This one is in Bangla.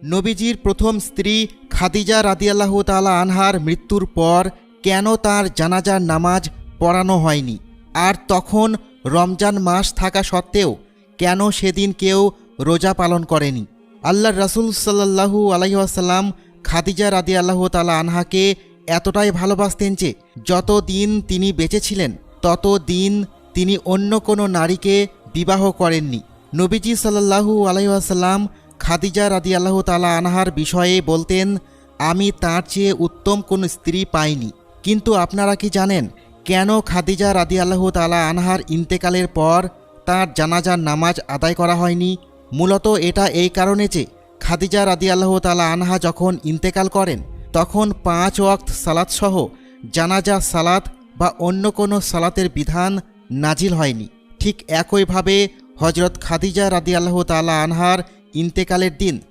নবীজির প্রথম স্ত্রী খাদিজা রাদিয়াল্লাহু তাআলা আনহার মৃত্যুর পর কেন তার জানাজার নামাজ পড়ানো হয়নি, আর তখন রমজান মাস থাকা সত্ত্বেও কেন সেদিন কেউ রোজা পালন করেনি? আল্লাহর রাসূল সাল্লাল্লাহু আলাইহি ওয়াসাল্লাম খাদিজা রাদিয়াল্লাহু তাআলা আনহাকে এতটাই ভালোবাসতেন যে যত দিন তিনি বেঁচে ছিলেন তত দিন তিনি অন্য কোনো নারীকে বিবাহ করেননি। নবীজি সাল্লাল্লাহু আলাইহি ওয়াসাল্লাম খাদিজা রাদিয়াল্লাহু তাআলা আনহার বিষয়ে বলতেন, আমি তার চেয়ে উত্তম কোনো স্ত্রী পাইনি। কিন্তু আপনারা কি জানেন কেন খাদিজা রাদিয়াল্লাহু তাআলা আনহার ইন্তেকালের পর তার জানাজার নামাজ আদায় করা হয়নি? মূলত এটা এই কারণে যে খাদিজা রাদিয়াল্লাহু তাআলা আনহা যখন ইন্তেকাল করেন তখন 5 ওয়াক্ত সালাত সহ জানাজা সালাত বা অন্য কোনো সালাতের বিধান নাজিল হয়নি। ঠিক একইভাবে হযরত খাদিজা রাদিয়াল্লাহু তাআলা আনহার ইন্তেকালের দিন